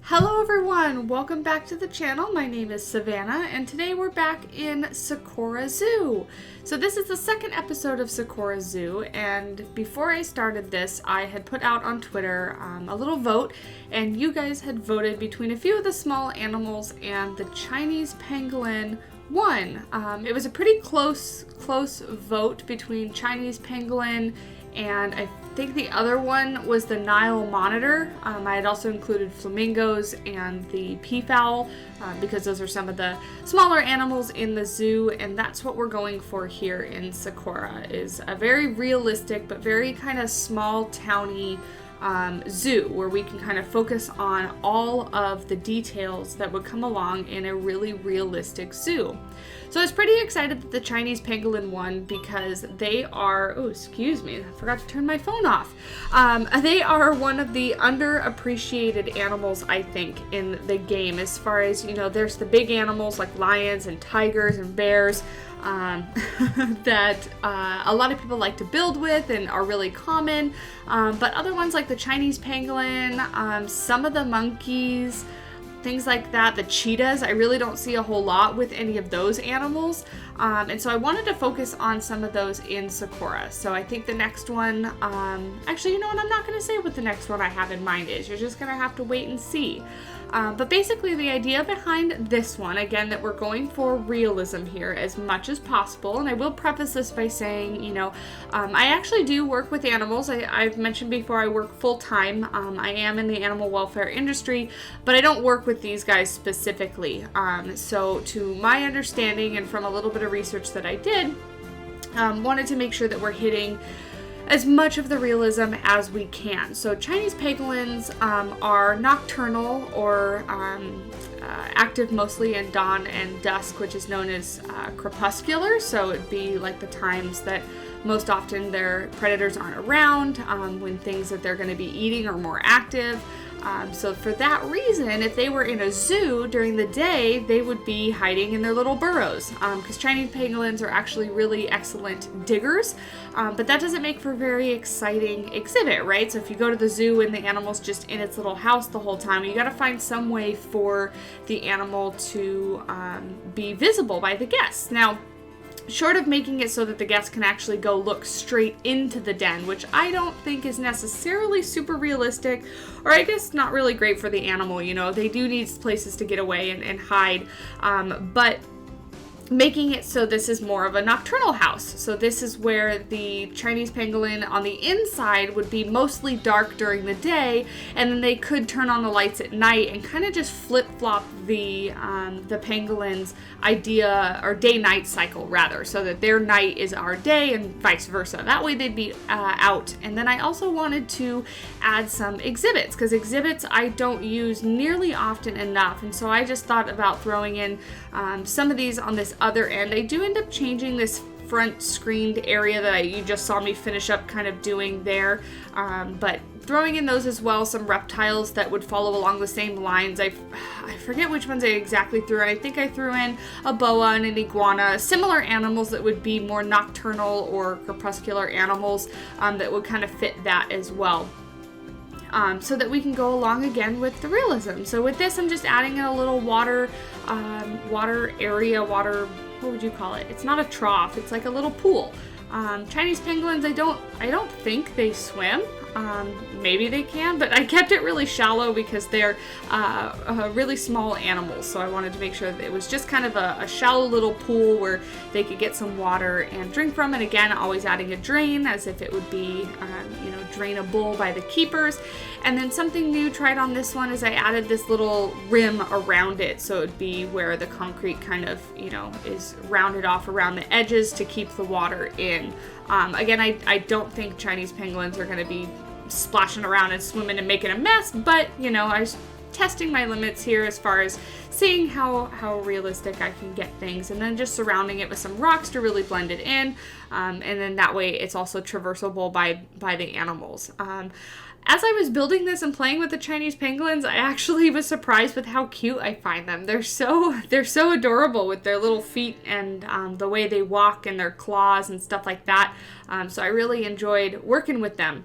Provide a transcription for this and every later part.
Hello everyone, welcome back to the channel. My name is Savannah and today we're back in Sequora Zoo. So this is the second episode of Sequora Zoo, and before I started this I had put out on Twitter a little vote, and you guys had voted between a few of the small animals, and the Chinese pangolin won. It was a pretty close vote between Chinese pangolin and I think the other one was the Nile monitor. I had also included flamingos and the peafowl because those are some of the smaller animals in the zoo, and that's what we're going for here in Sequora, is a very realistic but very kind of small towny zoo where we can kind of focus on all of the details that would come along in a really realistic zoo. So I was pretty excited that the Chinese pangolin won because they are, oh, excuse me, I forgot to turn my phone off. They are one of the underappreciated animals, I think, in the game, as far as, you know, there's the big animals like lions and tigers and bears that a lot of people like to build with and are really common, but other ones like the Chinese pangolin, some of the monkeys, things like that, the cheetahs, I really don't see a whole lot with any of those animals, and so I wanted to focus on some of those in Sequora. So I think the next one, actually, you know what, I'm not going to say what the next one I have in mind is. You're just going to have to wait and see. But basically the idea behind this one, again, that we're going for realism here as much as possible, and I will preface this by saying, you know, I actually do work with animals. I've mentioned before I work full-time. I am in the animal welfare industry, but I don't work with these guys specifically. So to my understanding and from a little bit of research that I did, wanted to make sure that we're hitting as much of the realism as we can. So Chinese pangolins are nocturnal or active mostly in dawn and dusk, which is known as crepuscular. So it'd be like the times that most often their predators aren't around, when things that they're going to be eating are more active. So for that reason, if they were in a zoo during the day, they would be hiding in their little burrows, because Chinese pangolins are actually really excellent diggers, but that doesn't make for a very exciting exhibit, right? So if you go to the zoo and the animal's just in its little house the whole time, you got to find some way for the animal to be visible by the guests. Now, short of making it so that the guests can actually go look straight into the den, which I don't think is necessarily super realistic, or I guess not really great for the animal, you know, they do need places to get away and hide, but making it so this is more of a nocturnal house. So this is where the Chinese pangolin on the inside would be mostly dark during the day, and then they could turn on the lights at night and kind of just flip-flop the pangolin's idea, or day-night cycle rather, so that their night is our day and vice versa. That way they'd be out. And then I also wanted to add some exhibits, because exhibits I don't use nearly often enough, and so I just thought about throwing in some of these on this other end. I do end up changing this front screened area that you just saw me finish up kind of doing there, but throwing in those as well, some reptiles that would follow along the same lines. I forget which ones I exactly threw in. I think I threw in a boa and an iguana, similar animals that would be more nocturnal or crepuscular animals that would kind of fit that as well. So that we can go along again with the realism. So with this, I'm just adding in a little water area, what would you call it? It's not a trough, it's like a little pool. Chinese pangolins, I don't think they swim. Maybe they can, but I kept it really shallow because they're really small animals, so I wanted to make sure that it was just kind of a shallow little pool where they could get some water and drink from. And again, always adding a drain as if it would be drainable by the keepers. And then something new tried on this one is I added this little rim around it, so it'd be where the concrete kind of, is rounded off around the edges to keep the water in. Again, I don't think Chinese pangolins are going to be splashing around and swimming and making a mess, but, I was testing my limits here as far as seeing how realistic I can get things, and then just surrounding it with some rocks to really blend it in, and then that way it's also traversable by the animals. As I was building this and playing with the Chinese pangolins, I actually was surprised with how cute I find them. They're so adorable with their little feet and the way they walk and their claws and stuff like that. So I really enjoyed working with them.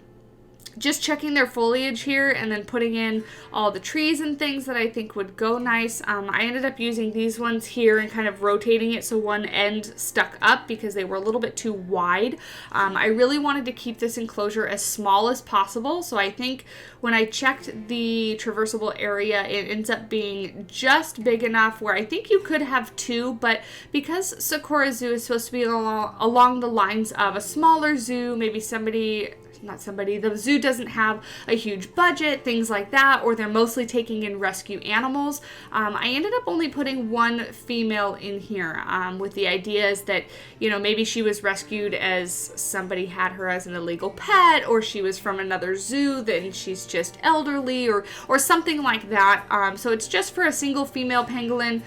just checking their foliage here and then putting in all the trees and things that I think would go nice. I ended up using these ones here and kind of rotating it so one end stuck up because they were a little bit too wide. I really wanted to keep this enclosure as small as possible, so I think when I checked the traversable area, it ends up being just big enough where I think you could have two, but because Sequora Zoo is supposed to be along the lines of a smaller zoo, maybe the zoo doesn't have a huge budget, things like that, or they're mostly taking in rescue animals. I ended up only putting one female in here with the idea is that, maybe she was rescued as somebody had her as an illegal pet, or she was from another zoo, then she's just elderly, or something like that. So it's just for a single female pangolin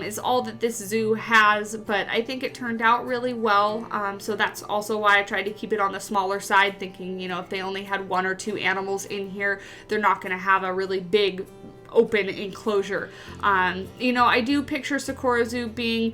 is all that this zoo has, but I think it turned out really well. So that's also why I tried to keep it on the smaller side, thinking, if they only had one or two animals in here, they're not going to have a really big open enclosure. I do picture Sequora Zoo being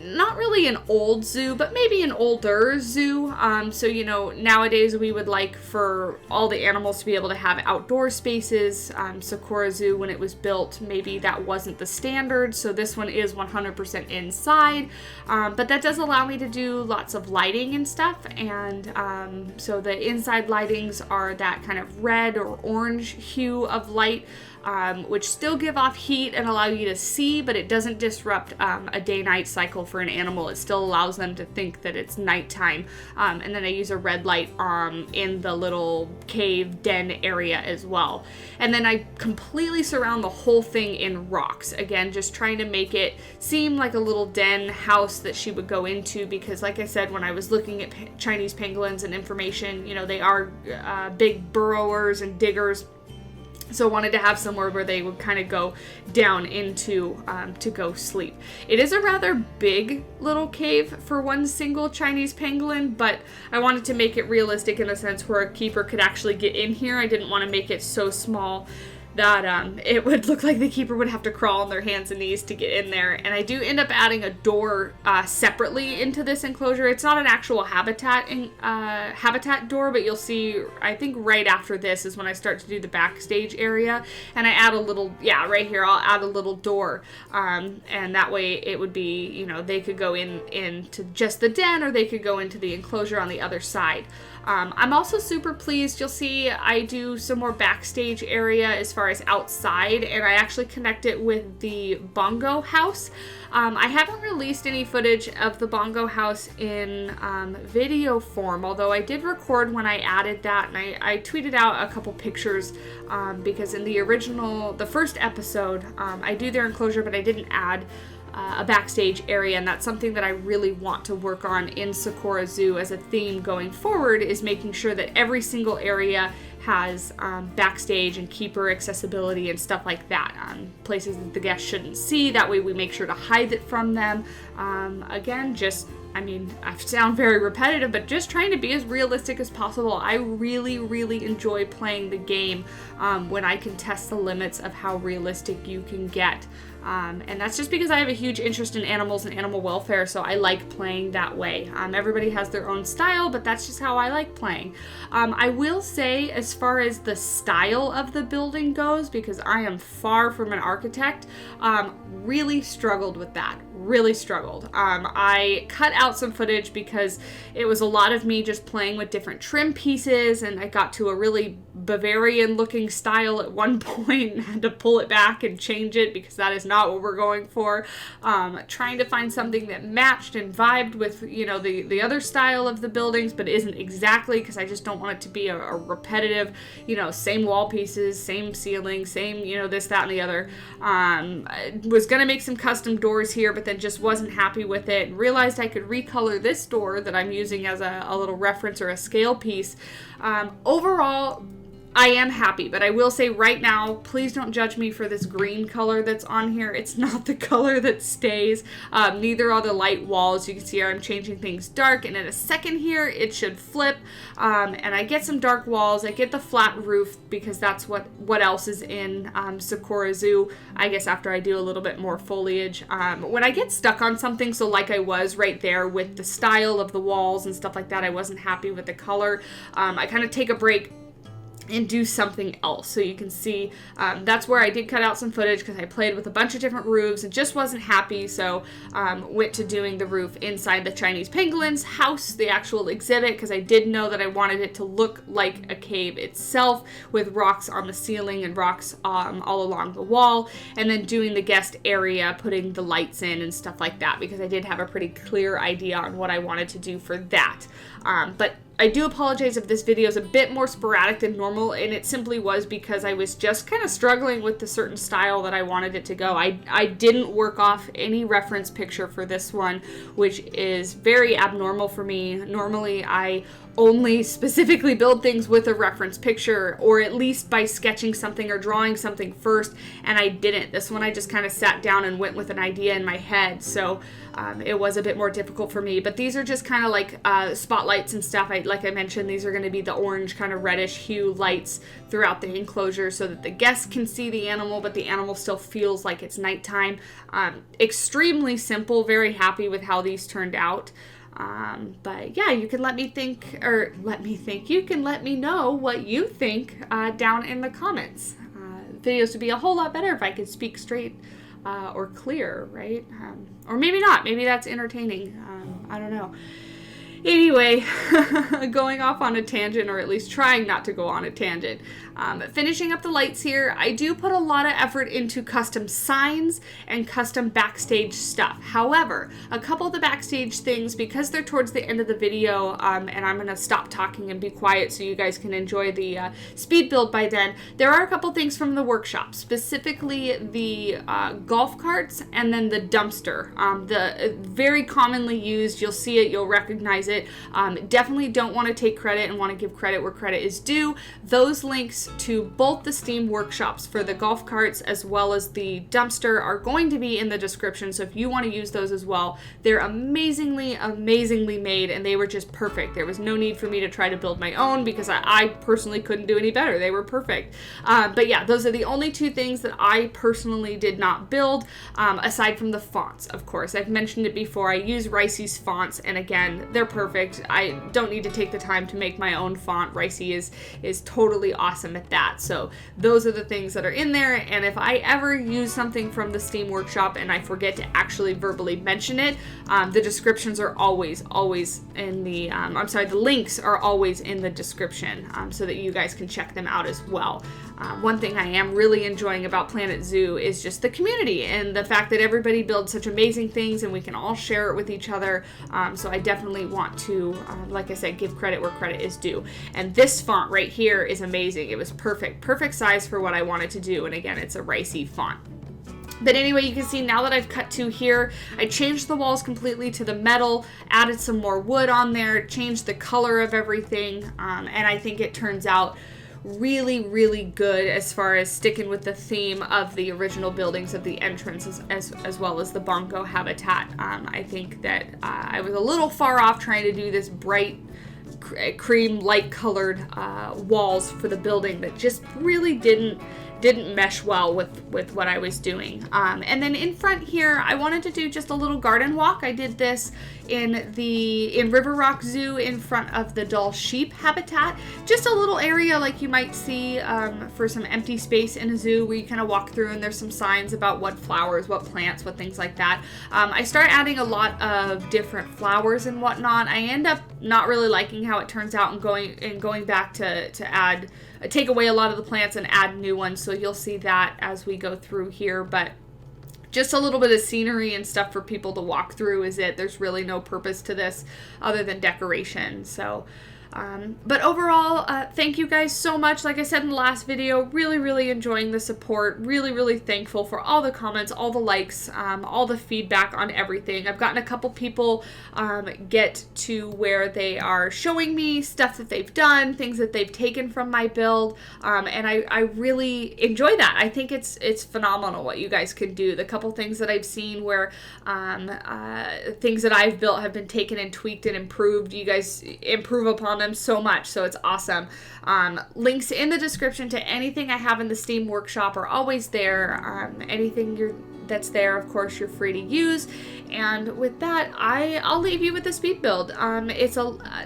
not really an old zoo, but maybe an older zoo. So, nowadays we would like for all the animals to be able to have outdoor spaces. Sequora Zoo, when it was built, maybe that wasn't the standard. So this one is 100% inside. But that does allow me to do lots of lighting and stuff. And so the inside lightings are that kind of red or orange hue of light, which still give off heat and allow you to see, but it doesn't disrupt a day-night cycle for an animal. It still allows them to think that it's nighttime. And then I use a red light in the little cave den area as well. And then I completely surround the whole thing in rocks. Again, just trying to make it seem like a little den house that she would go into, because like I said, when I was looking at Chinese pangolins and information, they are big burrowers and diggers. So wanted to have somewhere where they would kind of go down into to go sleep. It is a rather big little cave for one single Chinese pangolin, but I wanted to make it realistic in a sense where a keeper could actually get in here. I didn't want to make it so small that it would look like the keeper would have to crawl on their hands and knees to get in there. And I do end up adding a door separately into this enclosure. It's not an actual habitat door, but you'll see, I think right after this is when I start to do the backstage area. And I add a little, right here, I'll add a little door. And that way it would be, they could go into just the den, or they could go into the enclosure on the other side. I'm also super pleased. You'll see I do some more backstage area as far as outside, and I actually connect it with the bongo house. I haven't released any footage of the bongo house in video form, although I did record when I added that, and I tweeted out a couple pictures because in the first episode, I do their enclosure, but I didn't add a backstage area, and that's something that I really want to work on in Sequora Zoo as a theme going forward, is making sure that every single area has backstage and keeper accessibility and stuff like that, places that the guests shouldn't see. That way we make sure to hide it from them. Again, I sound very repetitive, but just trying to be as realistic as possible. I really, really enjoy playing the game when I can test the limits of how realistic you can get. And that's just because I have a huge interest in animals and animal welfare, so I like playing that way. Everybody has their own style, but that's just how I like playing. I will say, as far as the style of the building goes, because I am far from an architect, really struggled with that. Really struggled. I cut out some footage because it was a lot of me just playing with different trim pieces, and I got to a really Bavarian looking style at one point and had to pull it back and change it because that is not what we're going for. Trying to find something that matched and vibed with, the other style of the buildings, but isn't exactly, because I just don't want it to be a repetitive, same wall pieces, same ceiling, same, this, that, and the other. I was going to make some custom doors here, but then just wasn't happy with it, and realized I could recolor this door that I'm using as a little reference or a scale piece. Overall, I am happy, but I will say right now, please don't judge me for this green color that's on here. It's not the color that stays. Neither are the light walls. You can see I'm changing things dark, and in a second here, it should flip. And I get some dark walls. I get the flat roof because that's what else is in Sequora Zoo, I guess, after I do a little bit more foliage. When I get stuck on something, so like I was right there with the style of the walls and stuff like that, I wasn't happy with the color. I kind of take a break and do something else. So you can see that's where I did cut out some footage because I played with a bunch of different roofs and just wasn't happy. So went to doing the roof inside the Chinese Pangolins house, the actual exhibit, because I did know that I wanted it to look like a cave itself with rocks on the ceiling and rocks all along the wall, and then doing the guest area, putting the lights in and stuff like that, because I did have a pretty clear idea on what I wanted to do for that. But I do apologize if this video is a bit more sporadic than normal, and it simply was because I was just kind of struggling with the certain style that I wanted it to go. I didn't work off any reference picture for this one, which is very abnormal for me. Normally, I only specifically build things with a reference picture, or at least by sketching something or drawing something first, and I didn't. This one I just kind of sat down and went with an idea in my head, so it was a bit more difficult for me. But these are just kind of like spotlights and stuff. Like I mentioned, these are going to be the orange kind of reddish hue lights throughout the enclosure so that the guests can see the animal, but the animal still feels like it's nighttime. Extremely simple, very happy with how these turned out. But yeah, you can you can let me know what you think down in the comments. Videos would be a whole lot better if I could speak straight or clear, right? Or maybe not. Maybe that's entertaining. I don't know. Anyway, going off on a tangent, or at least trying not to go on a tangent. Finishing up the lights here, I do put a lot of effort into custom signs and custom backstage stuff. However, a couple of the backstage things, because they're towards the end of the video, and I'm going to stop talking and be quiet so you guys can enjoy the speed build by then, there are a couple things from the workshop, specifically the golf carts and then the dumpster. The very commonly used, you'll see it, you'll recognize it. Definitely don't want to take credit and want to give credit where credit is due. Those links to both the Steam workshops for the golf carts as well as the dumpster are going to be in the description, so if you want to use those as well, they're amazingly made, and they were just perfect. There was no need for me to try to build my own because I personally couldn't do any better. They were perfect. But yeah, those are the only two things that I personally did not build, aside from the fonts, of course. I've mentioned it before. I use Ricey's fonts, and again, they're perfect. I don't need to take the time to make my own font. Ricey is totally awesome at that. So those are the things that are in there, and if I ever use something from the Steam Workshop and I forget to actually verbally mention it, the descriptions are always in the, the links are always in the description, so that you guys can check them out as well. One thing I am really enjoying about Planet Zoo is just the community and the fact that everybody builds such amazing things and we can all share it with each other. So I definitely want to, like I said, give credit where credit is due. And this font right here is amazing. It was perfect size for what I wanted to do. And again, it's a Ricey font. But anyway, you can see now that I've cut to here, I changed the walls completely to the metal, added some more wood on there, changed the color of everything, and I think it turns out really good as far as sticking with the theme of the original buildings of the entrance as well as the bongo habitat. I think that I was a little far off trying to do this bright cream light colored walls for the building that just really didn't mesh well with what I was doing. And then in front here, I wanted to do just a little garden walk. I did this in River Rock Zoo in front of the Dull Sheep habitat. Just a little area like you might see for some empty space in a zoo where you kind of walk through and there's some signs about what flowers, what plants, what things like that. I start adding a lot of different flowers and whatnot. I end up not really liking how it turns out and going back to take away a lot of the plants and add new ones. So you'll see that as we go through here, but just a little bit of scenery and stuff for people to walk through is it. There's really no purpose to this other than decoration. So but overall, thank you guys so much. Like I said in the last video, really enjoying the support. Really thankful for all the comments, all the likes, all the feedback on everything. I've gotten a couple people get to where they are showing me stuff that they've done, things that they've taken from my build, and I really enjoy that. I think it's phenomenal what you guys can do. The couple things that I've seen where things that I've built have been taken and tweaked and improved. You guys improve upon them so much, so it's awesome. Links in the description to anything I have in the Steam Workshop are always there. Anything that's there, of course, you're free to use. And with that, I'll leave you with the speed build. It's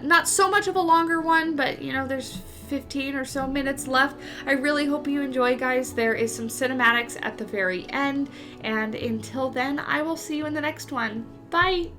not so much of a longer one, but you know, there's 15 or so minutes left. I really hope you enjoy, guys. There is some cinematics at the very end. And until then, I will see you in the next one. Bye!